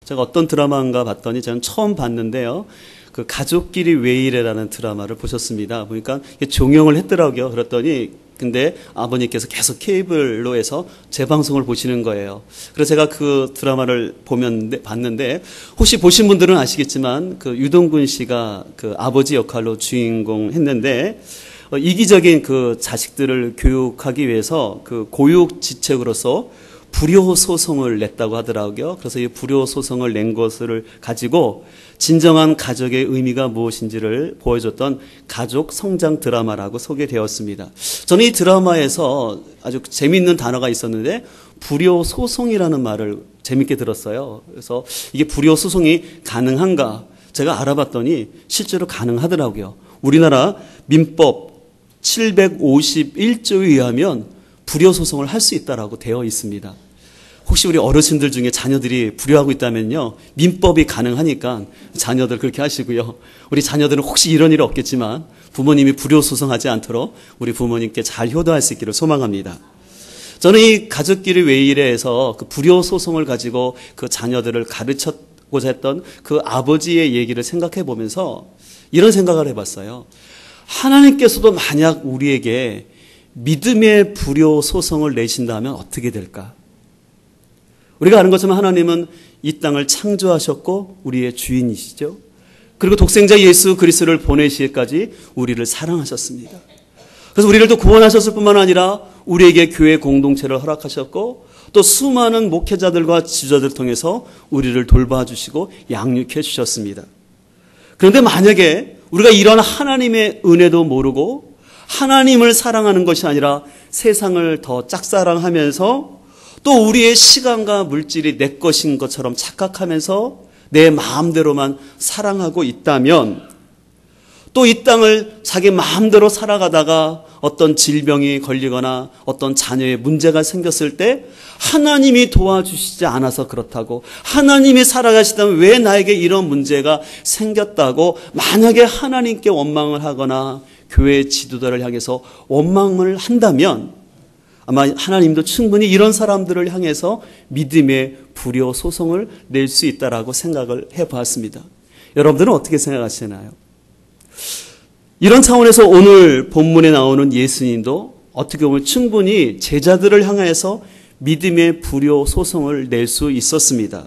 제가 어떤 드라마인가 봤더니 저는 처음 봤는데요. 그 가족끼리 왜 이래라는 드라마를 보셨습니다. 보니까 종영을 했더라고요. 그랬더니 근데 아버님께서 계속 케이블로 해서 재방송을 보시는 거예요. 그래서 제가 그 드라마를 봤는데 혹시 보신 분들은 아시겠지만 그 유동근 씨가 그 아버지 역할로 주인공 했는데 이기적인 그 자식들을 교육하기 위해서 그 고육지책으로서 불효 소송을 냈다고 하더라고요. 그래서 이 불효 소송을 낸 것을 가지고 진정한 가족의 의미가 무엇인지를 보여줬던 가족 성장 드라마라고 소개되었습니다. 저는 이 드라마에서 아주 재미있는 단어가 있었는데 불효 소송이라는 말을 재밌게 들었어요. 그래서 이게 불효 소송이 가능한가? 제가 알아봤더니 실제로 가능하더라고요. 우리나라 민법 751조에 의하면 불효 소송을 할 수 있다라고 되어 있습니다. 혹시 우리 어르신들 중에 자녀들이 불효하고 있다면요, 민법이 가능하니까 자녀들 그렇게 하시고요. 우리 자녀들은 혹시 이런 일은 없겠지만 부모님이 불효 소송하지 않도록 우리 부모님께 잘 효도할 수 있기를 소망합니다. 저는 이 가족끼리 왜 이래에서 그 불효 소송을 가지고 그 자녀들을 가르쳤고자 했던 그 아버지의 얘기를 생각해 보면서 이런 생각을 해봤어요. 하나님께서도 만약 우리에게 믿음의 불효 소송을 내신다면 어떻게 될까? 우리가 아는 것처럼 하나님은 이 땅을 창조하셨고 우리의 주인이시죠. 그리고 독생자 예수 그리스도를 보내시기까지 우리를 사랑하셨습니다. 그래서 우리를 또 구원하셨을 뿐만 아니라 우리에게 교회 공동체를 허락하셨고 또 수많은 목회자들과 지도자들을 통해서 우리를 돌봐주시고 양육해 주셨습니다. 그런데 만약에 우리가 이런 하나님의 은혜도 모르고 하나님을 사랑하는 것이 아니라 세상을 더 짝사랑하면서 또 우리의 시간과 물질이 내 것인 것처럼 착각하면서 내 마음대로만 사랑하고 있다면 또 이 땅을 자기 마음대로 살아가다가 어떤 질병이 걸리거나 어떤 자녀의 문제가 생겼을 때 하나님이 도와주시지 않아서 그렇다고, 하나님이 살아가시다면 왜 나에게 이런 문제가 생겼다고 만약에 하나님께 원망을 하거나 교회 지도자를 향해서 원망을 한다면 아마 하나님도 충분히 이런 사람들을 향해서 믿음의 불효 소송을 낼 수 있다라고 생각을 해보았습니다. 여러분들은 어떻게 생각하시나요? 이런 차원에서 오늘 본문에 나오는 예수님도 어떻게 보면 충분히 제자들을 향해서 믿음의 불효 소송을 낼 수 있었습니다.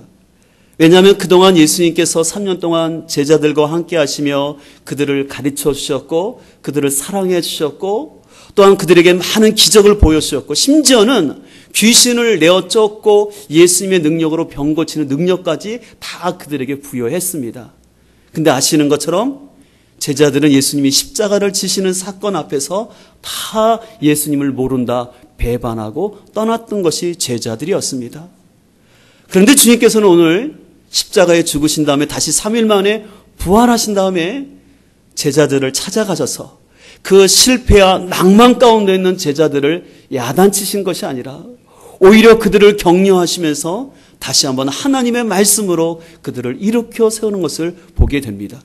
왜냐하면 그동안 예수님께서 3년 동안 제자들과 함께 하시며 그들을 가르쳐 주셨고 그들을 사랑해 주셨고 또한 그들에게 많은 기적을 보여주셨고 심지어는 귀신을 내어 쫓고 예수님의 능력으로 병 고치는 능력까지 다 그들에게 부여했습니다. 근데 아시는 것처럼 제자들은 예수님이 십자가를 지시는 사건 앞에서 다 예수님을 모른다 배반하고 떠났던 것이 제자들이었습니다. 그런데 주님께서는 오늘 십자가에 죽으신 다음에 다시 3일 만에 부활하신 다음에 제자들을 찾아가셔서 그 실패와 낭만 가운데 있는 제자들을 야단치신 것이 아니라 오히려 그들을 격려하시면서 다시 한번 하나님의 말씀으로 그들을 일으켜 세우는 것을 보게 됩니다.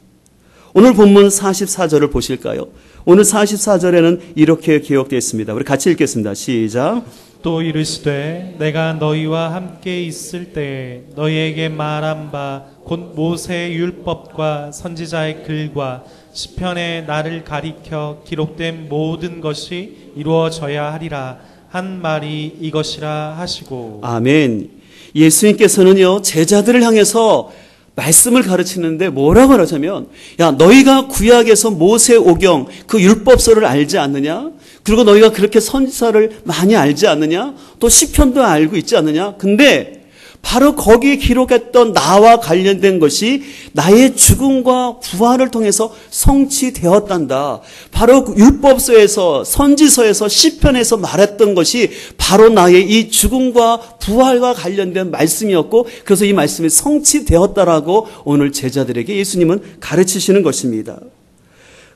오늘 본문 44절을 보실까요? 오늘 44절에는 이렇게 기록되어 있습니다. 우리 같이 읽겠습니다. 시작. 또 이르시되 내가 너희와 함께 있을 때에 너희에게 말한 바 곧 모세의 율법과 선지자의 글과 시편에 나를 가리켜 기록된 모든 것이 이루어져야 하리라 한 말이 이것이라 하시고. 아멘. 예수님께서는요 제자들을 향해서 말씀을 가르치는데 뭐라고 하냐면, 야 너희가 구약에서 모세 오경 그 율법서를 알지 않느냐? 그리고 너희가 그렇게 선지서를 많이 알지 않느냐? 또 시편도 알고 있지 않느냐? 근데 바로 거기에 기록했던 나와 관련된 것이 나의 죽음과 부활을 통해서 성취되었단다. 바로 율법서에서 선지서에서 시편에서 말했던 것이 바로 나의 이 죽음과 부활과 관련된 말씀이었고 그래서 이 말씀이 성취되었다라고 오늘 제자들에게 예수님은 가르치시는 것입니다.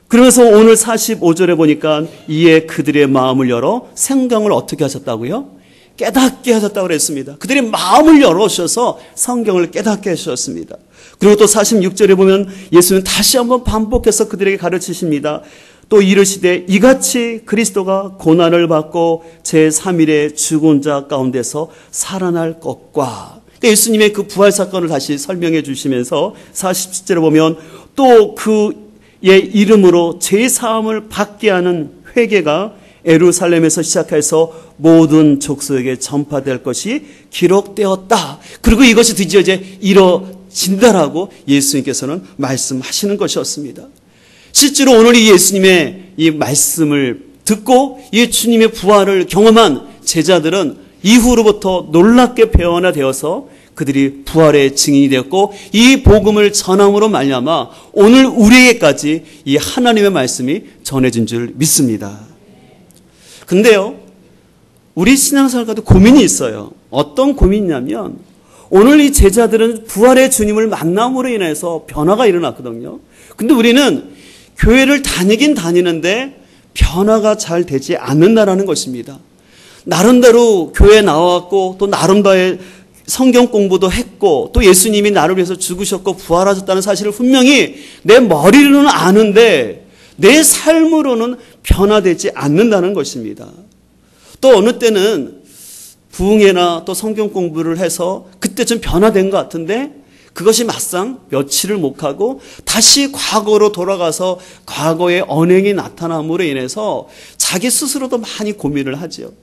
그러면서 오늘 45절에 보니까 이에 그들의 마음을 열어 성경을 어떻게 하셨다고요? 깨닫게 하셨다고 그랬습니다. 그들이 마음을 열어주셔서 성경을 깨닫게 해주셨습니다. 그리고 또 46절에 보면 예수는 다시 한번 반복해서 그들에게 가르치십니다. 또 이르시되 이같이 그리스도가 고난을 받고 제3일에 죽은 자 가운데서 살아날 것과, 또 예수님의 그 부활 사건을 다시 설명해 주시면서 47절에 보면 또 그의 이름으로 제사함을 받게 하는 회개가 예루살렘에서 시작해서 모든 족속에게 전파될 것이 기록되었다. 그리고 이것이 드디어 이제 이뤄진다라고 예수님께서는 말씀하시는 것이었습니다. 실제로 오늘 이 예수님의 이 말씀을 듣고 이 주님의 부활을 경험한 제자들은 이후로부터 놀랍게 변화되어서 그들이 부활의 증인이 되었고 이 복음을 전함으로 말미암아 오늘 우리에게까지 이 하나님의 말씀이 전해진 줄 믿습니다. 근데요, 우리 신앙생활과도 고민이 있어요. 어떤 고민이냐면 오늘 이 제자들은 부활의 주님을 만남으로 인해서 변화가 일어났거든요. 근데 우리는 교회를 다니긴 다니는데 변화가 잘 되지 않는다라는 것입니다. 나름대로 교회에 나왔고 또 나름대로의 성경 공부도 했고 또 예수님이 나를 위해서 죽으셨고 부활하셨다는 사실을 분명히 내 머리로는 아는데 내 삶으로는 변화되지 않는다는 것입니다. 또 어느 때는 부흥회나 또 성경 공부를 해서 그때 좀 변화된 것 같은데 그것이 막상 며칠을 못 가고 다시 과거로 돌아가서 과거의 언행이 나타남으로 인해서 자기 스스로도 많이 고민을 하죠.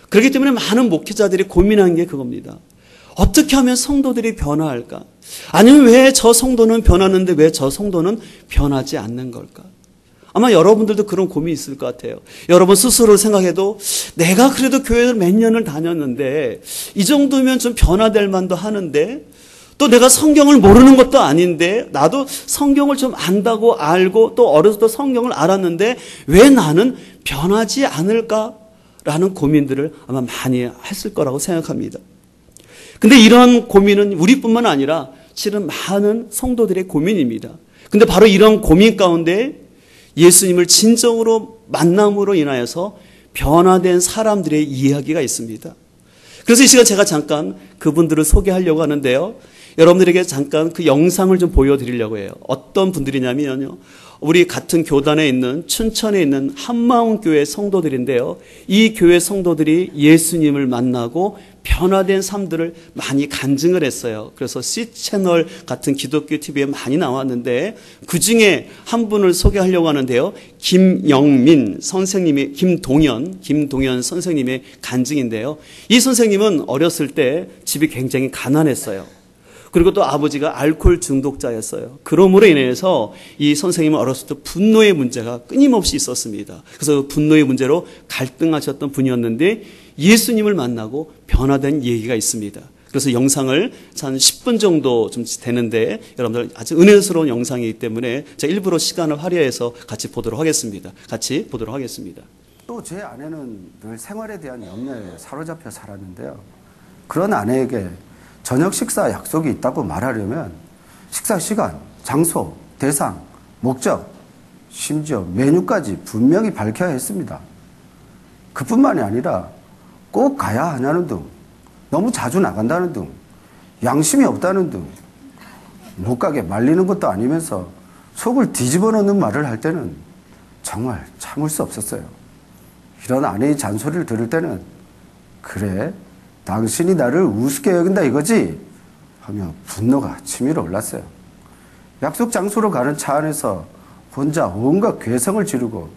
그렇기 때문에 많은 목회자들이 고민한 게 그겁니다. 어떻게 하면 성도들이 변화할까? 아니면 왜 저 성도는 변하는데 왜 저 성도는 변하지 않는 걸까? 아마 여러분들도 그런 고민이 있을 것 같아요. 여러분 스스로 생각해도 내가 그래도 교회를 몇 년을 다녔는데 이 정도면 좀 변화될 만도 하는데 또 내가 성경을 모르는 것도 아닌데 나도 성경을 좀 안다고 알고 또 어렸을 때 성경을 알았는데 왜 나는 변하지 않을까라는 고민들을 아마 많이 했을 거라고 생각합니다. 근데 이런 고민은 우리뿐만 아니라 실은 많은 성도들의 고민입니다. 근데 바로 이런 고민 가운데 예수님을 진정으로 만남으로 인하여서 변화된 사람들의 이야기가 있습니다. 그래서 이 시간 제가 잠깐 그분들을 소개하려고 하는데요. 여러분들에게 잠깐 그 영상을 좀 보여드리려고 해요. 어떤 분들이냐면요. 우리 같은 교단에 있는 춘천에 있는 한마음교회 성도들인데요. 이 교회 성도들이 예수님을 만나고 변화된 삶들을 많이 간증을 했어요. 그래서 C채널 같은 기독교 TV에 많이 나왔는데 그중에 한 분을 소개하려고 하는데요. 김영민 선생님이 김동현 선생님의 간증인데요. 이 선생님은 어렸을 때 집이 굉장히 가난했어요. 그리고 또 아버지가 알코올 중독자였어요. 그러므로 인해서 이 선생님은 어렸을 때 분노의 문제가 끊임없이 있었습니다. 그래서 분노의 문제로 갈등하셨던 분이었는데 예수님을 만나고 변화된 얘기가 있습니다. 그래서 영상을 한 10분 정도 좀 되는데 여러분들 아주 은혜스러운 영상이기 때문에 제가 일부러 시간을 할애해서 같이 보도록 하겠습니다. 또 제 아내는 늘 생활에 대한 염려에 사로잡혀 살았는데요. 그런 아내에게 저녁 식사 약속이 있다고 말하려면 식사 시간, 장소, 대상, 목적, 심지어 메뉴까지 분명히 밝혀야 했습니다. 그뿐만이 아니라 꼭 가야 하냐는 등, 너무 자주 나간다는 등, 양심이 없다는 등, 못 가게 말리는 것도 아니면서 속을 뒤집어 놓는 말을 할 때는 정말 참을 수 없었어요. 이런 아내의 잔소리를 들을 때는 그래? 당신이 나를 우습게 여긴다 이거지? 하며 분노가 치밀어 올랐어요. 약속 장소로 가는 차 안에서 혼자 온갖 괴성을 지르고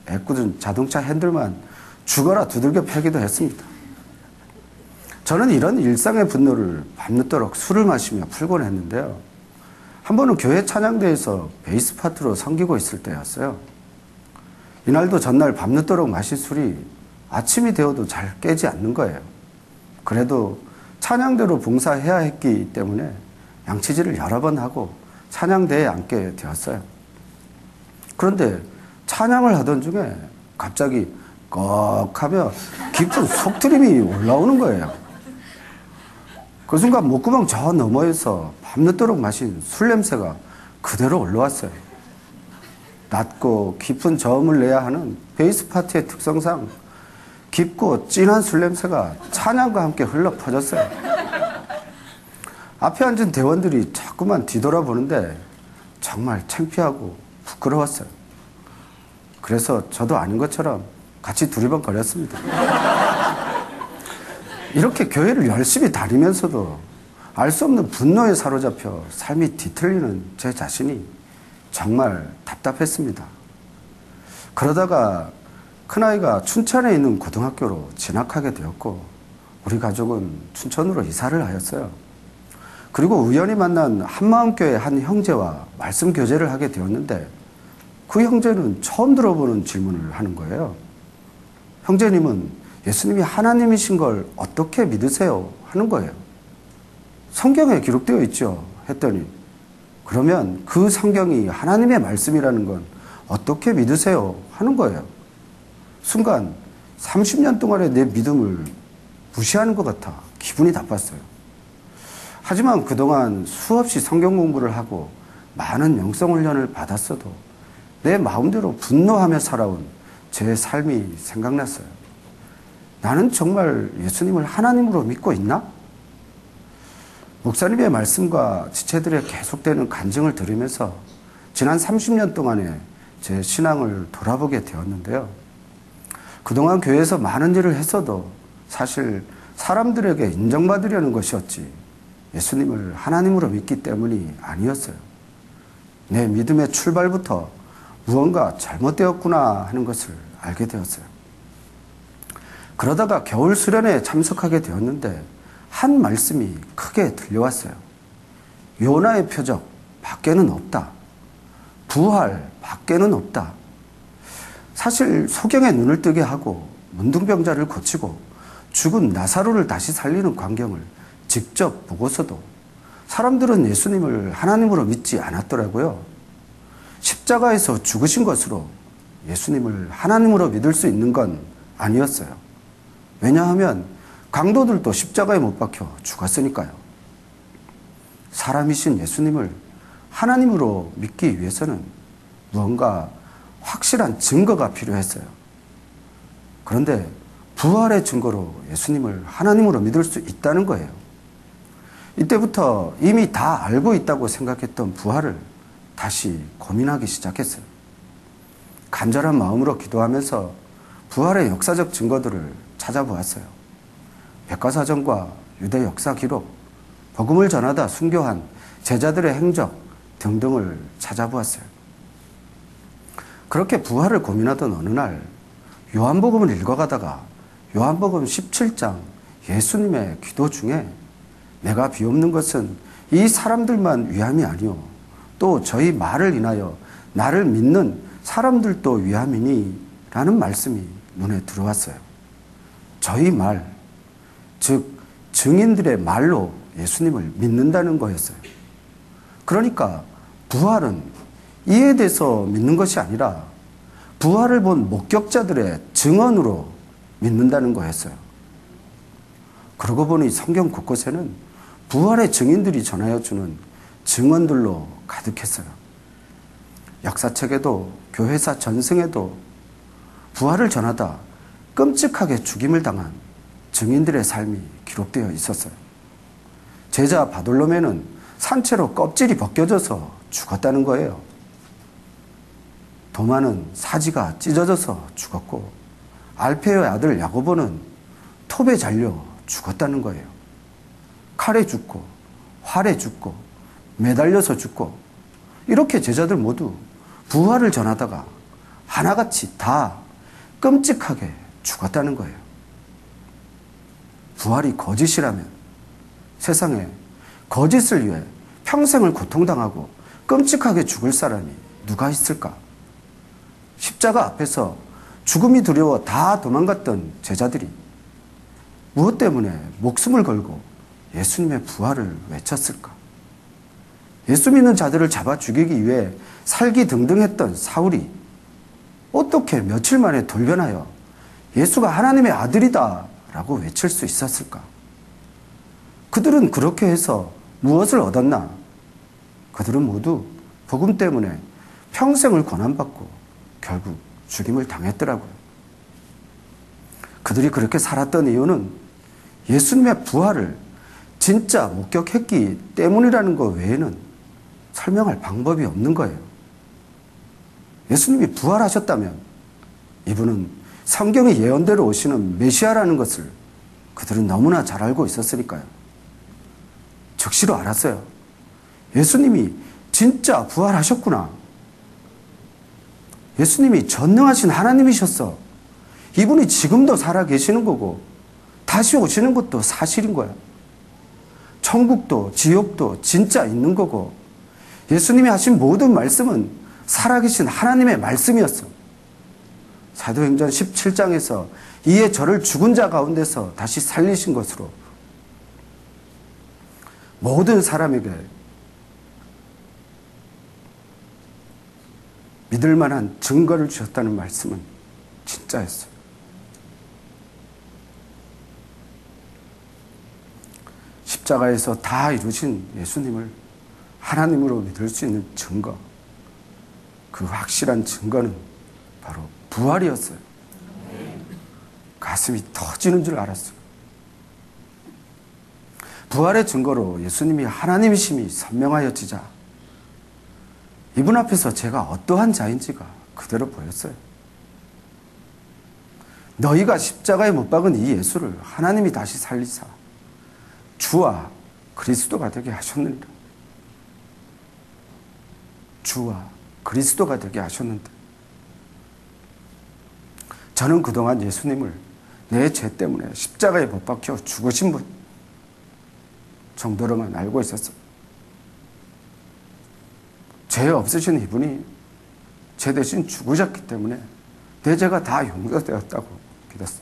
애꿎은 자동차 핸들만 죽어라 두들겨 패기도 했습니다. 저는 이런 일상의 분노를 밤늦도록 술을 마시며 풀곤 했는데요. 한 번은 교회 찬양대에서 베이스 파트로 섬기고 있을 때였어요. 이날도 전날 밤늦도록 마신 술이 아침이 되어도 잘 깨지 않는 거예요. 그래도 찬양대로 봉사해야 했기 때문에 양치질을 여러 번 하고 찬양대에 앉게 되었어요. 그런데 찬양을 하던 중에 갑자기 꺽 하며 깊은 속트림이 올라오는 거예요. 그 순간 목구멍 저 너머에서 밤늦도록 마신 술 냄새가 그대로 올라왔어요. 낮고 깊은 저음을 내야 하는 베이스 파트의 특성상 깊고 진한 술 냄새가 찬양과 함께 흘러 퍼졌어요. 앞에 앉은 대원들이 자꾸만 뒤돌아보는데 정말 창피하고 부끄러웠어요. 그래서 저도 아닌 것처럼 같이 두리번거렸습니다. 이렇게 교회를 열심히 다니면서도 알 수 없는 분노에 사로잡혀 삶이 뒤틀리는 제 자신이 정말 답답했습니다. 그러다가 큰아이가 춘천에 있는 고등학교로 진학하게 되었고 우리 가족은 춘천으로 이사를 하였어요. 그리고 우연히 만난 한마음교회 한 형제와 말씀 교제를 하게 되었는데 그 형제는 처음 들어보는 질문을 하는 거예요. 형제님은 예수님이 하나님이신 걸 어떻게 믿으세요? 하는 거예요. 성경에 기록되어 있죠. 했더니 그러면 그 성경이 하나님의 말씀이라는 건 어떻게 믿으세요? 하는 거예요. 순간 30년 동안의 내 믿음을 무시하는 것 같아 기분이 나빴어요. 하지만 그동안 수없이 성경 공부를 하고 많은 영성 훈련을 받았어도 내 마음대로 분노하며 살아온 제 삶이 생각났어요. 나는 정말 예수님을 하나님으로 믿고 있나? 목사님의 말씀과 지체들의 계속되는 간증을 들으면서 지난 30년 동안의 제 신앙을 돌아보게 되었는데요. 그동안 교회에서 많은 일을 했어도 사실 사람들에게 인정받으려는 것이었지 예수님을 하나님으로 믿기 때문이 아니었어요. 내 믿음의 출발부터 무언가 잘못되었구나 하는 것을 알게 되었어요. 그러다가 겨울 수련회에 참석하게 되었는데 한 말씀이 크게 들려왔어요. 요나의 표적 밖에는 없다. 부활 밖에는 없다. 사실 소경의 눈을 뜨게 하고 문둥병자를 고치고 죽은 나사로를 다시 살리는 광경을 직접 보고서도 사람들은 예수님을 하나님으로 믿지 않았더라고요. 십자가에서 죽으신 것으로 예수님을 하나님으로 믿을 수 있는 건 아니었어요. 왜냐하면 강도들도 십자가에 못 박혀 죽었으니까요. 사람이신 예수님을 하나님으로 믿기 위해서는 무언가 확실한 증거가 필요했어요. 그런데 부활의 증거로 예수님을 하나님으로 믿을 수 있다는 거예요. 이때부터 이미 다 알고 있다고 생각했던 부활을 다시 고민하기 시작했어요. 간절한 마음으로 기도하면서 부활의 역사적 증거들을 찾아보았어요. 백과사전과 유대 역사 기록, 복음을 전하다 순교한 제자들의 행적 등등을 찾아보았어요. 그렇게 부활을 고민하던 어느 날 요한복음을 읽어가다가 요한복음 17장 예수님의 기도 중에 내가 비옵는 것은 이 사람들만 위함이 아니오 또 저희 말을 인하여 나를 믿는 사람들도 위함이니 라는 말씀이 눈에 들어왔어요. 저희 말, 즉 증인들의 말로 예수님을 믿는다는 거였어요. 그러니까 부활은 이에 대해서 믿는 것이 아니라 부활을 본 목격자들의 증언으로 믿는다는 거였어요. 그러고 보니 성경 곳곳에는 부활의 증인들이 전하여주는 증언들로 가득했어요. 역사책에도 교회사 전승에도 부활을 전하다 끔찍하게 죽임을 당한 증인들의 삶이 기록되어 있었어요. 제자 바돌로메는 산채로 껍질이 벗겨져서 죽었다는 거예요. 도마는 사지가 찢어져서 죽었고 알페오의 아들 야고보는 톱에 잘려 죽었다는 거예요. 칼에 죽고 활에 죽고 매달려서 죽고 이렇게 제자들 모두 부활을 전하다가 하나같이 다 끔찍하게 죽었다는 거예요. 부활이 거짓이라면 세상에 거짓을 위해 평생을 고통당하고 끔찍하게 죽을 사람이 누가 있을까? 십자가 앞에서 죽음이 두려워 다 도망갔던 제자들이 무엇 때문에 목숨을 걸고 예수님의 부활을 외쳤을까? 예수 믿는 자들을 잡아 죽이기 위해 살기등등했던 사울이 어떻게 며칠 만에 돌변하여 예수가 하나님의 아들이다 라고 외칠 수 있었을까? 그들은 그렇게 해서 무엇을 얻었나? 그들은 모두 복음 때문에 평생을 고난받고 결국 죽임을 당했더라고요. 그들이 그렇게 살았던 이유는 예수님의 부활을 진짜 목격했기 때문이라는 것 외에는 설명할 방법이 없는 거예요. 예수님이 부활하셨다면 이분은 성경의 예언대로 오시는 메시아라는 것을 그들은 너무나 잘 알고 있었으니까요. 즉시로 알았어요. 예수님이 진짜 부활하셨구나. 예수님이 전능하신 하나님이셨어. 이분이 지금도 살아 계시는 거고 다시 오시는 것도 사실인 거야. 천국도 지옥도 진짜 있는 거고 예수님이 하신 모든 말씀은 살아계신 하나님의 말씀이었어. 사도행전 17장에서 이에 저를 죽은 자 가운데서 다시 살리신 것으로 모든 사람에게 믿을 만한 증거를 주셨다는 말씀은 진짜였어요. 십자가에서 다 이루신 예수님을 하나님으로 믿을 수 있는 증거, 그 확실한 증거는 바로 부활이었어요. 가슴이 터지는 줄 알았어요. 부활의 증거로 예수님이 하나님이심이 선명하여지자 이분 앞에서 제가 어떠한 자인지가 그대로 보였어요. 너희가 십자가에 못 박은 이 예수를 하나님이 다시 살리사 주와 그리스도가 되게 하셨느니라. 주와 그리스도가 되게 하셨는데 저는 그동안 예수님을 내 죄 때문에 십자가에 못 박혀 죽으신 분 정도로만 알고 있었어. 죄 없으신 이분이 죄 대신 죽으셨기 때문에 내 죄가 다 용서되었다고 믿었어.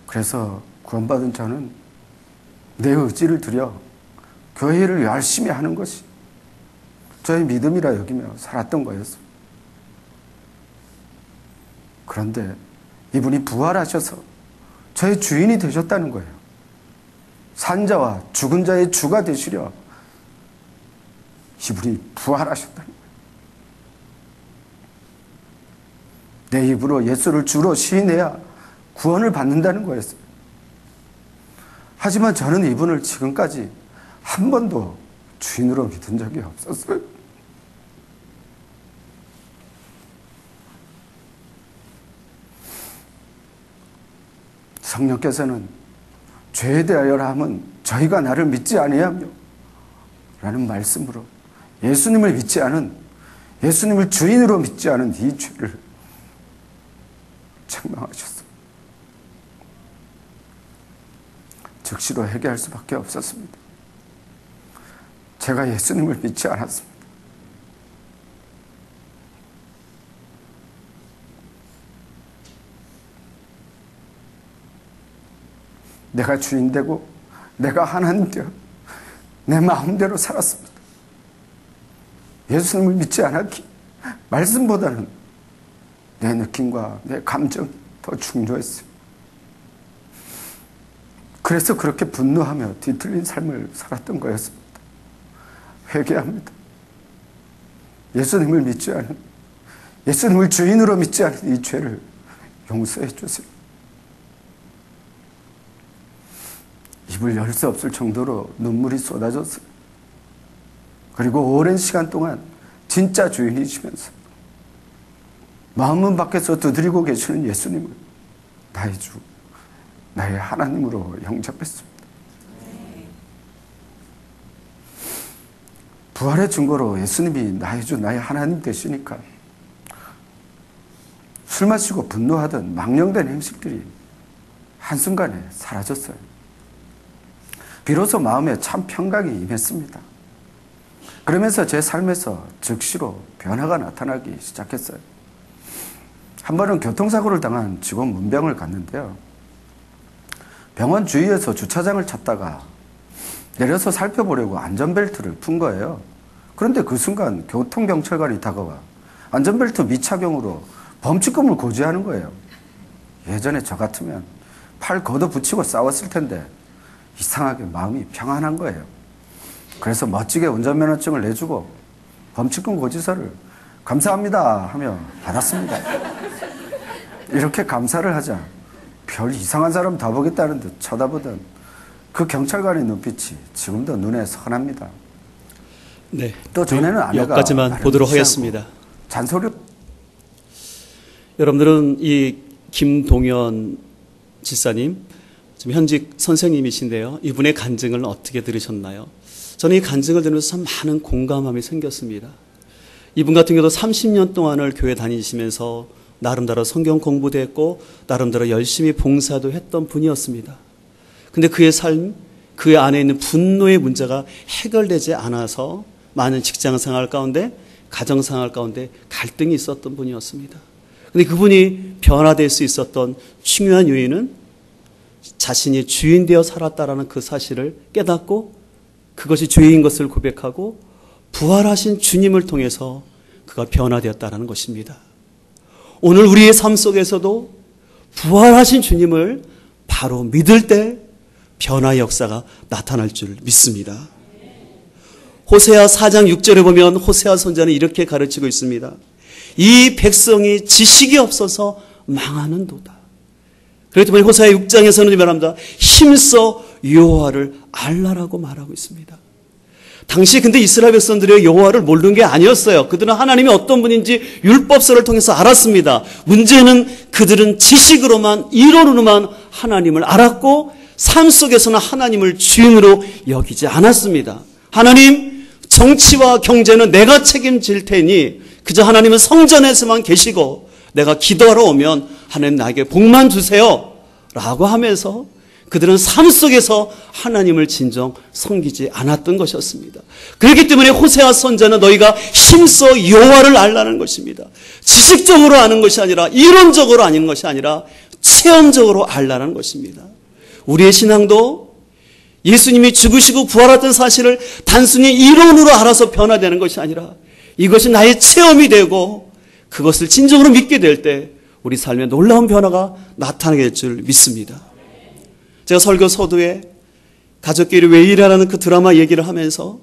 그래서 구원받은 저는 내 의지를 들여 교회를 열심히 하는 것이 저의 믿음이라 여기며 살았던 거였어요. 그런데 이분이 부활하셔서 저의 주인이 되셨다는 거예요. 산자와 죽은 자의 주가 되시려 이분이 부활하셨다는 거예요. 내 입으로 예수를 주로 시인해야 구원을 받는다는 거였어요. 하지만 저는 이분을 지금까지 한 번도 주인으로 믿은 적이 없었어요. 성령께서는 죄에 대하여라 함은 저희가 나를 믿지 아니하며 라는 말씀으로 예수님을 믿지 않은, 예수님을 주인으로 믿지 않은 이 죄를 책망하셨습니다. 즉시로 회개할 수밖에 없었습니다. 제가 예수님을 믿지 않았습니다. 내가 주인 되고 내가 하나님 되어 내 마음대로 살았습니다. 예수님을 믿지 않았기 말씀보다는 내 느낌과 내 감정이 더 중요했어요. 그래서 그렇게 분노하며 뒤틀린 삶을 살았던 거였습니다. 회개합니다. 예수님을 믿지 않은, 예수님을 주인으로 믿지 않은 이 죄를 용서해 주세요. 입을 열 수 없을 정도로 눈물이 쏟아졌어요. 그리고 오랜 시간 동안 진짜 주인이시면서 마음문 밖에서 두드리고 계시는 예수님을 나의 주, 나의 하나님으로 영접했습니다. 부활의 증거로 예수님이 나의 주, 나의 하나님 되시니까 술 마시고 분노하던 망령된 행실들이 한순간에 사라졌어요. 비로소 마음에 참 평강이 임했습니다. 그러면서 제 삶에서 즉시로 변화가 나타나기 시작했어요. 한 번은 교통사고를 당한 직원 문병을 갔는데요. 병원 주위에서 주차장을 찾다가 내려서 살펴보려고 안전벨트를 푼 거예요. 그런데 그 순간 교통경찰관이 다가와 안전벨트 미착용으로 범칙금을 고지하는 거예요. 예전에 저 같으면 팔 걷어붙이고 싸웠을 텐데 이상하게 마음이 평안한 거예요. 그래서 멋지게 운전면허증을 내주고 범칙금 고지서를 감사합니다 하며 받았습니다. 이렇게 감사를 하자 별 이상한 사람 다 보겠다는 듯 쳐다보던 그 경찰관의 눈빛이 지금도 눈에 선합니다. 네. 또 전에는 아내가 여기까지만 보도록 하겠습니다. 잔소리. 여러분들은 이 김동연 지사님, 지금 현직 선생님이신데요. 이분의 간증을 어떻게 들으셨나요? 저는 이 간증을 들으면서 참 많은 공감함이 생겼습니다. 이분 같은 경우도 30년 동안을 교회 다니시면서 나름대로 성경 공부도 했고 나름대로 열심히 봉사도 했던 분이었습니다. 근데 그의 삶, 그 안에 있는 분노의 문제가 해결되지 않아서 많은 직장생활 가운데, 가정생활 가운데 갈등이 있었던 분이었습니다. 근데 그분이 변화될 수 있었던 중요한 요인은 자신이 주인 되어 살았다라는 그 사실을 깨닫고 그것이 죄인 것을 고백하고 부활하신 주님을 통해서 그가 변화되었다라는 것입니다. 오늘 우리의 삶 속에서도 부활하신 주님을 바로 믿을 때 변화의 역사가 나타날 줄 믿습니다. 호세아 4장 6절에 보면 호세아 선지자는 이렇게 가르치고 있습니다. 이 백성이 지식이 없어서 망하는도다. 그렇기 때문에 호세아 6장에서는 말합니다. 힘써 여호와를 알라라고 말하고 있습니다. 당시 근데 이스라엘 백성들이 여호와를 모르는 게 아니었어요. 그들은 하나님이 어떤 분인지 율법서를 통해서 알았습니다. 문제는 그들은 지식으로만, 이론으로만 하나님을 알았고 삶 속에서는 하나님을 주인으로 여기지 않았습니다. 하나님, 정치와 경제는 내가 책임질 테니 그저 하나님은 성전에서만 계시고 내가 기도하러 오면 하나님 나에게 복만 주세요 라고 하면서 그들은 삶 속에서 하나님을 진정 섬기지 않았던 것이었습니다. 그렇기 때문에 호세아 선지자는 너희가 힘써 여호와를 알라는 것입니다. 지식적으로 아는 것이 아니라 이론적으로 아는 것이 아니라 체험적으로 알라는 것입니다. 우리의 신앙도 예수님이 죽으시고 부활했던 사실을 단순히 이론으로 알아서 변화되는 것이 아니라 이것이 나의 체험이 되고 그것을 진정으로 믿게 될 때 우리 삶에 놀라운 변화가 나타나게 될 줄 믿습니다. 제가 설교 서두에 가족끼리 왜 이래라는 그 드라마 얘기를 하면서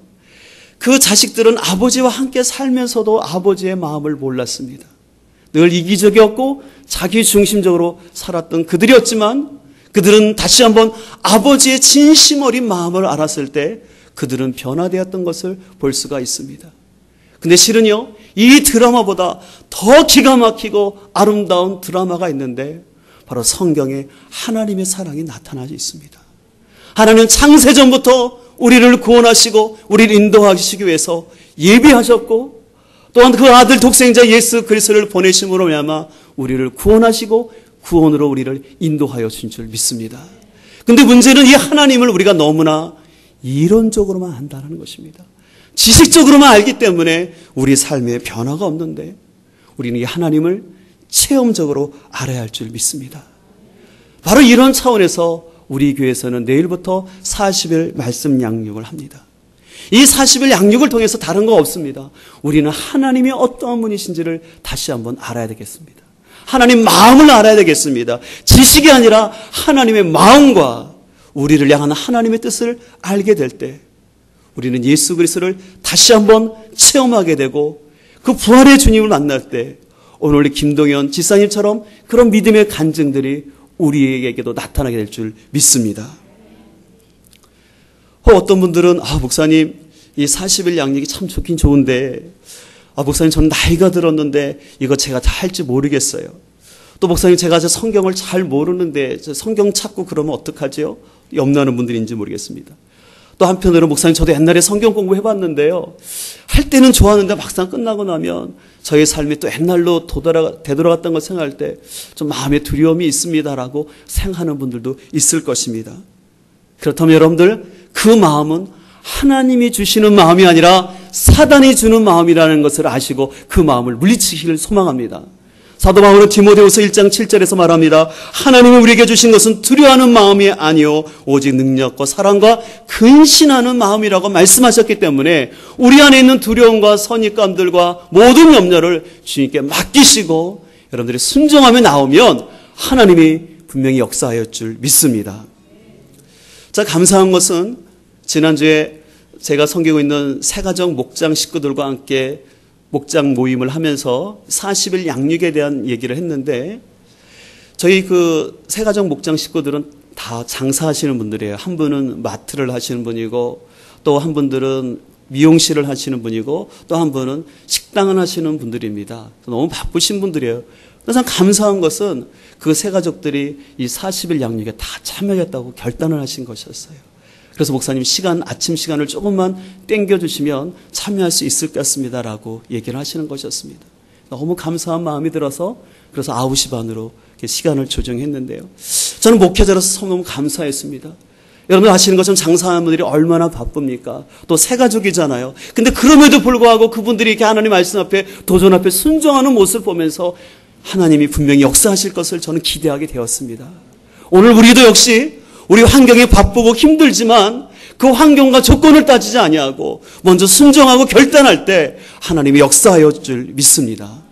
그 자식들은 아버지와 함께 살면서도 아버지의 마음을 몰랐습니다. 늘 이기적이었고 자기 중심적으로 살았던 그들이었지만 그들은 다시 한번 아버지의 진심 어린 마음을 알았을 때 그들은 변화되었던 것을 볼 수가 있습니다. 근데 실은요, 이 드라마보다 더 기가 막히고 아름다운 드라마가 있는데 바로 성경에 하나님의 사랑이 나타나져 있습니다. 하나님은 창세전부터 우리를 구원하시고 우리를 인도하시기 위해서 예비하셨고 또한 그 아들 독생자 예수 그리스도를 보내심으로 말미암아 우리를 구원하시고 구원으로 우리를 인도하여 주신 줄 믿습니다. 그런데 문제는 이 하나님을 우리가 너무나 이론적으로만 안다는 것입니다. 지식적으로만 알기 때문에 우리 삶에 변화가 없는데 우리는 이 하나님을 체험적으로 알아야 할 줄 믿습니다. 바로 이런 차원에서 우리 교회에서는 내일부터 40일 말씀 양육을 합니다. 이 40일 양육을 통해서 다른 거 없습니다. 우리는 하나님이 어떠한 분이신지를 다시 한번 알아야 되겠습니다. 하나님 마음을 알아야 되겠습니다. 지식이 아니라 하나님의 마음과 우리를 향한 하나님의 뜻을 알게 될 때 우리는 예수 그리스도를 다시 한번 체험하게 되고 그 부활의 주님을 만날 때 오늘 우리 김동연 지사님처럼 그런 믿음의 간증들이 우리에게도 나타나게 될 줄 믿습니다. 어떤 분들은 목사님 이 40일 양육이 참 좋긴 좋은데 목사님 저는 나이가 들었는데 이거 제가 다 할지 모르겠어요. 또 목사님 제가 성경을 잘 모르는데 성경 찾고 그러면 어떡하지요? 염려하는 분들인지 모르겠습니다. 또 한편으로 목사님 저도 옛날에 성경 공부해봤는데요. 할 때는 좋았는데 막상 끝나고 나면 저의 삶이 또 옛날로 되돌아갔던 걸 생각할 때 좀 마음에 두려움이 있습니다라고 생각하는 분들도 있을 것입니다. 그렇다면 여러분들 그 마음은 하나님이 주시는 마음이 아니라 사단이 주는 마음이라는 것을 아시고 그 마음을 물리치기를 소망합니다. 사도 바울은 디모데후서 1장 7절에서 말합니다. 하나님이 우리에게 주신 것은 두려워하는 마음이 아니요 오직 능력과 사랑과 근신하는 마음이라고 말씀하셨기 때문에 우리 안에 있는 두려움과 선입감들과 모든 염려를 주님께 맡기시고 여러분들이 순종하며 나오면 하나님이 분명히 역사하였 줄 믿습니다. 자, 감사한 것은 지난주에 제가 섬기고 있는 새가정 목장 식구들과 함께 목장 모임을 하면서 40일 양육에 대한 얘기를 했는데 저희 그 새가정 목장 식구들은 다 장사하시는 분들이에요. 한 분은 마트를 하시는 분이고 또 한 분들은 미용실을 하시는 분이고 또 한 분은 식당을 하시는 분들입니다. 너무 바쁘신 분들이에요. 그래서 감사한 것은 그 세 가족들이 이 40일 양육에 다 참여하겠다고 결단을 하신 것이었어요. 그래서 목사님 아침 시간을 조금만 땡겨주시면 참여할 수 있을 것 같습니다라고 얘기를 하시는 것이었습니다. 너무 감사한 마음이 들어서 그래서 9시 반으로 시간을 조정했는데요. 저는 목회자로서 너무 감사했습니다. 여러분들 아시는 것처럼 장사하는 분들이 얼마나 바쁩니까? 또 새 가족이잖아요. 근데 그럼에도 불구하고 그분들이 이렇게 하나님 말씀 앞에 도전 앞에 순종하는 모습을 보면서 하나님이 분명히 역사하실 것을 저는 기대하게 되었습니다. 오늘 우리도 역시 우리 환경이 바쁘고 힘들지만 그 환경과 조건을 따지지 아니하고 먼저 순종하고 결단할 때 하나님이 역사하여 줄 믿습니다.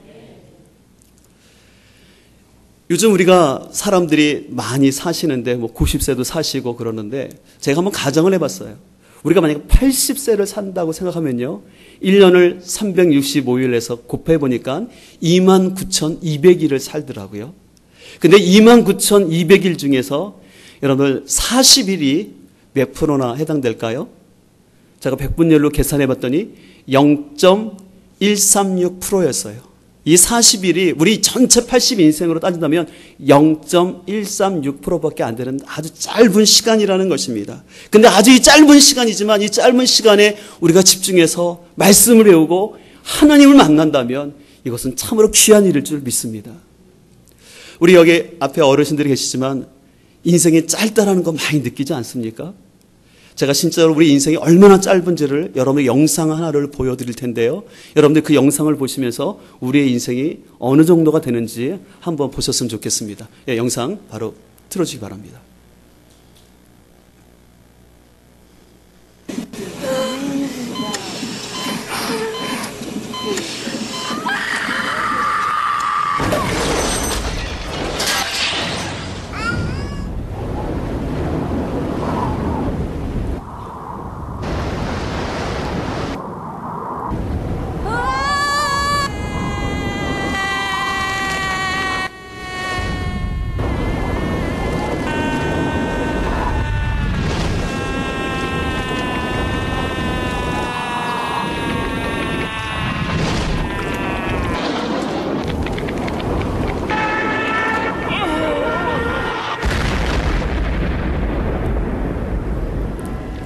요즘 우리가 사람들이 많이 사시는데 90세도 사시고 그러는데 제가 한번 가정을 해봤어요. 우리가 만약에 80세를 산다고 생각하면요. 1년을 365일에서 곱해보니까 29,200일을 살더라고요. 근데 29,200일 중에서 여러분 40일이 몇 프로나 해당될까요? 제가 백분율로 계산해봤더니 0.136%였어요. 이 40일이 우리 전체 80인생으로 따진다면 0.136%밖에 안 되는 아주 짧은 시간이라는 것입니다. 근데 아주 이 짧은 시간이지만 이 짧은 시간에 우리가 집중해서 말씀을 외우고 하나님을 만난다면 이것은 참으로 귀한 일일 줄 믿습니다. 우리 여기 앞에 어르신들이 계시지만 인생이 짧다라는 거 많이 느끼지 않습니까? 제가 진짜로 우리 인생이 얼마나 짧은지를 여러분의 영상 하나를 보여드릴 텐데요. 여러분들 그 영상을 보시면서 우리의 인생이 어느 정도가 되는지 한번 보셨으면 좋겠습니다. 예, 영상 바로 틀어주시기 바랍니다.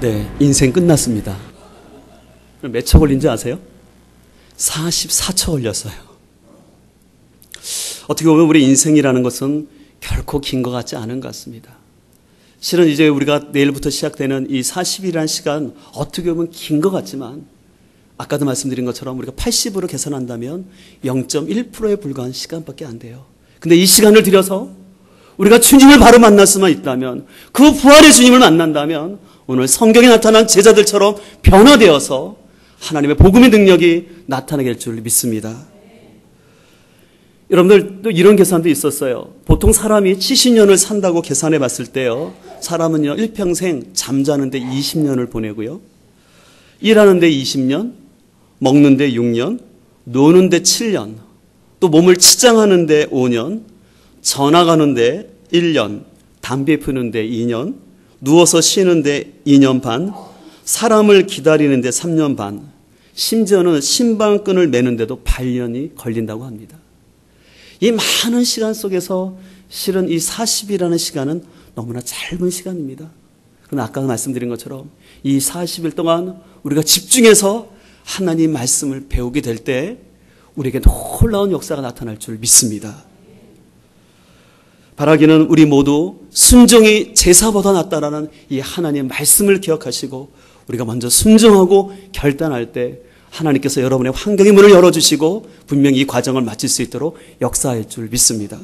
네, 인생 끝났습니다. 몇 초 걸린지 아세요? 44초 걸렸어요. 어떻게 보면 우리 인생이라는 것은 결코 긴 것 같지 않은 것 같습니다. 실은 이제 우리가 내일부터 시작되는 이 40일이라는 시간 어떻게 보면 긴 것 같지만 아까도 말씀드린 것처럼 우리가 80으로 계산한다면 0.1%에 불과한 시간밖에 안 돼요. 근데 이 시간을 들여서 우리가 주님을 바로 만날 수만 있다면 그 부활의 주님을 만난다면 오늘 성경에 나타난 제자들처럼 변화되어서 하나님의 복음의 능력이 나타나게 될 줄 믿습니다. 여러분들 또 이런 계산도 있었어요. 보통 사람이 70년을 산다고 계산해 봤을 때요. 사람은요 일평생 잠자는데 20년을 보내고요. 일하는데 20년, 먹는데 6년, 노는데 7년, 또 몸을 치장하는데 5년, 전화 가는데 1년, 담배 피우는데 2년, 누워서 쉬는데 2년 반, 사람을 기다리는데 3년 반, 심지어는 신방끈을 매는데도 8년이 걸린다고 합니다. 이 많은 시간 속에서 실은 이 40일이라는 시간은 너무나 짧은 시간입니다. 그러나 아까 말씀드린 것처럼 이 40일 동안 우리가 집중해서 하나님 말씀을 배우게 될 때 우리에게 놀라운 역사가 나타날 줄 믿습니다. 바라기는 우리 모두 순종이 제사보다 낫다라는 이 하나님의 말씀을 기억하시고 우리가 먼저 순종하고 결단할 때 하나님께서 여러분의 환경의 문을 열어주시고 분명히 이 과정을 마칠 수 있도록 역사할 줄 믿습니다.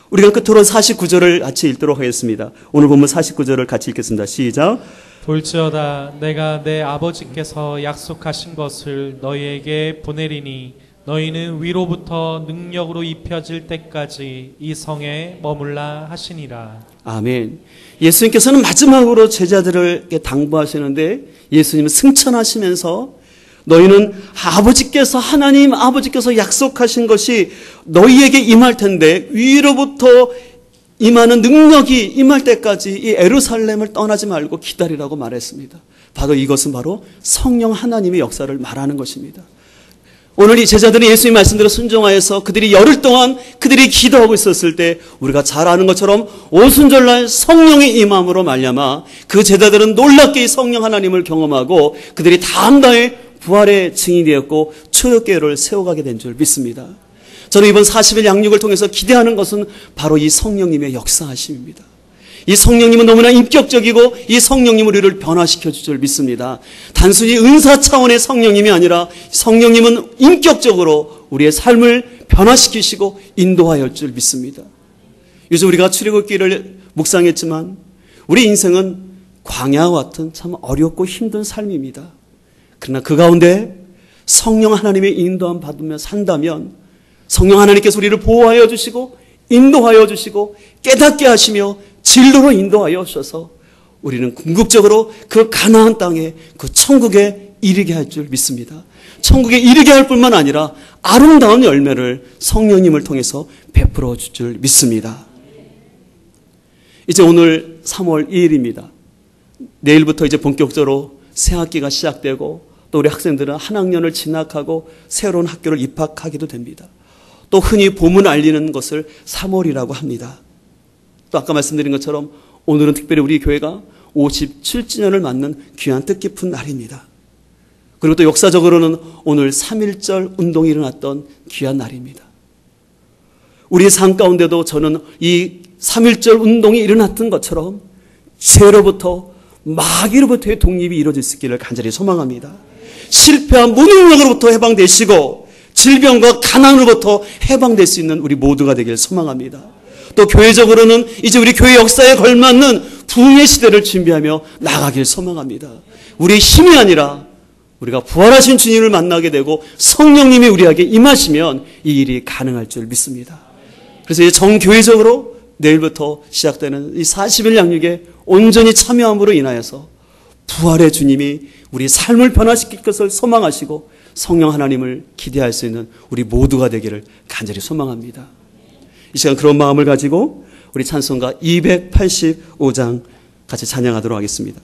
우리가 끝으로 49절을 같이 읽도록 하겠습니다. 오늘 본문 49절을 같이 읽겠습니다. 시작. 볼지어다 내가 내 아버지께서 약속하신 것을 너희에게 보내리니 너희는 위로부터 능력으로 입혀질 때까지 이 성에 머물라 하시니라. 아멘. 예수님께서는 마지막으로 제자들을 당부하시는데 예수님은 승천하시면서 너희는 하나님 아버지께서 약속하신 것이 너희에게 임할 텐데 위로부터 임하는 능력이 임할 때까지 이 예루살렘을 떠나지 말고 기다리라고 말했습니다. 이것은 바로 성령 하나님의 역사를 말하는 것입니다. 오늘 이 제자들은 예수님 말씀대로 순종하여서 그들이 열흘 동안 그들이 기도하고 있었을 때 우리가 잘 아는 것처럼 오순절날 성령의 임함으로 말미암아 그 제자들은 놀랍게 이 성령 하나님을 경험하고 그들이 다음 날 부활의 증인이 되었고 초역교회를 세워가게 된 줄 믿습니다. 저는 이번 40일 양육을 통해서 기대하는 것은 바로 이 성령님의 역사하심입니다. 이 성령님은 너무나 인격적이고 이 성령님은 우리를 변화시켜 줄 줄 믿습니다. 단순히 은사 차원의 성령님이 아니라 성령님은 인격적으로 우리의 삶을 변화시키시고 인도하여 줄 믿습니다. 요즘 우리가 출애굽기를 묵상했지만 우리 인생은 광야와 같은 참 어렵고 힘든 삶입니다. 그러나 그 가운데 성령 하나님의 인도함 받으며 산다면 성령 하나님께서 우리를 보호하여 주시고 인도하여 주시고 깨닫게 하시며 진로로 인도하여 주셔서 우리는 궁극적으로 그 가나안 땅에 그 천국에 이르게 할 줄 믿습니다. 천국에 이르게 할 뿐만 아니라 아름다운 열매를 성령님을 통해서 베풀어 줄 줄 믿습니다. 이제 오늘 3월 2일입니다. 내일부터 이제 본격적으로 새 학기가 시작되고 또 우리 학생들은 한 학년을 진학하고 새로운 학교를 입학하기도 됩니다. 또 흔히 봄을 알리는 것을 3월이라고 합니다. 또 아까 말씀드린 것처럼 오늘은 특별히 우리 교회가 57주년을 맞는 귀한 뜻깊은 날입니다. 그리고 또 역사적으로는 오늘 3.1절 운동이 일어났던 귀한 날입니다. 우리의 삶 가운데도 저는 이 3.1절 운동이 일어났던 것처럼 죄로부터 마귀로부터의 독립이 이루어질 수 있기를 간절히 소망합니다. 실패한 무능력으로부터 해방되시고 질병과 가난으로부터 해방될 수 있는 우리 모두가 되길 소망합니다. 또 교회적으로는 이제 우리 교회 역사에 걸맞는 부흥의 시대를 준비하며 나가길 소망합니다. 우리의 힘이 아니라 우리가 부활하신 주님을 만나게 되고 성령님이 우리에게 임하시면 이 일이 가능할 줄 믿습니다. 그래서 이제 정교회적으로 내일부터 시작되는 이 40일 양육에 온전히 참여함으로 인하여서 부활의 주님이 우리 삶을 변화시킬 것을 소망하시고 성령 하나님을 기대할 수 있는 우리 모두가 되기를 간절히 소망합니다. 이 시간 그런 마음을 가지고 우리 찬송가 285장 같이 찬양하도록 하겠습니다.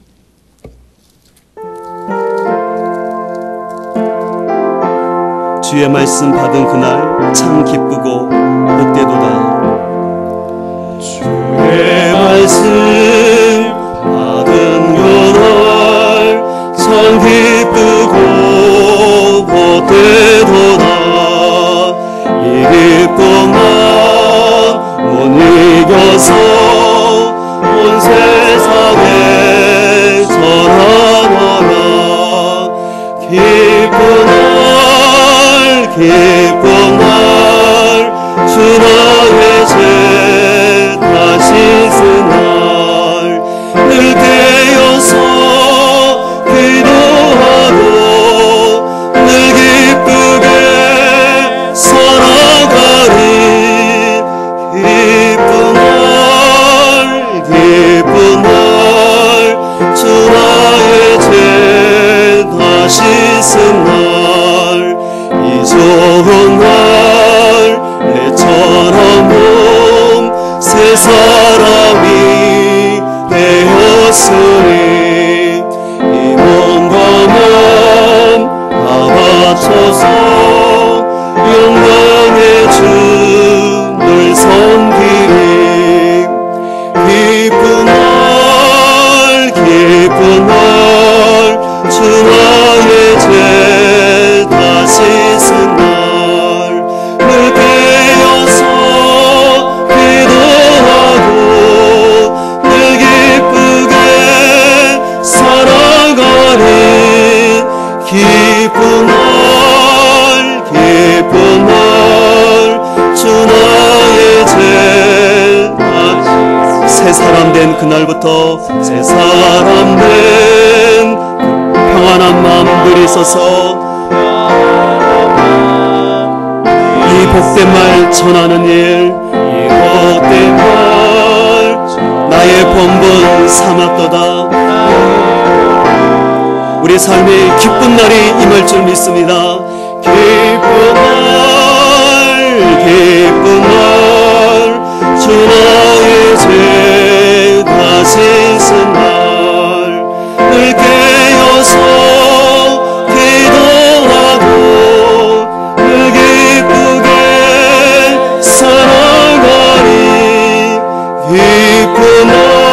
주의 말씀 받은 그날 참 기쁘고 복되도다. 주의 말씀 받은 그날 참 기쁘고 복되도다. 이 기쁨만 못 이겨서 온 세상에 전하노라. 기쁜 날 주 나의 죄 다시 쓴 날 늘 깨어서 기도하고 늘 기쁘게 살아가리. 기쁜 날 주 나의 죄 다시 쓴 날 이 좋은 날 내처럼 몸 새 사람이 되었으니 이 몸과 몸 다 바쳐서 영광의 주를 섬기리. 기쁜 날 주 나의 죄 다시 쓴 날 늘 깨어서 기도하고 늘 기쁘게 살아가리. 기쁜 날 주 나의 죄 새 사람 된 그날부터 새 사람 된 평안한 마음들이 있어서 이 복된 말 전하는 일, 이 복된 말 나의 본분 삼았도다. 우리 삶에 기쁜 날이 임할 줄 믿습니다. 기쁜 날 주 나의 죄 다시 쓴 날 늘 깨어 모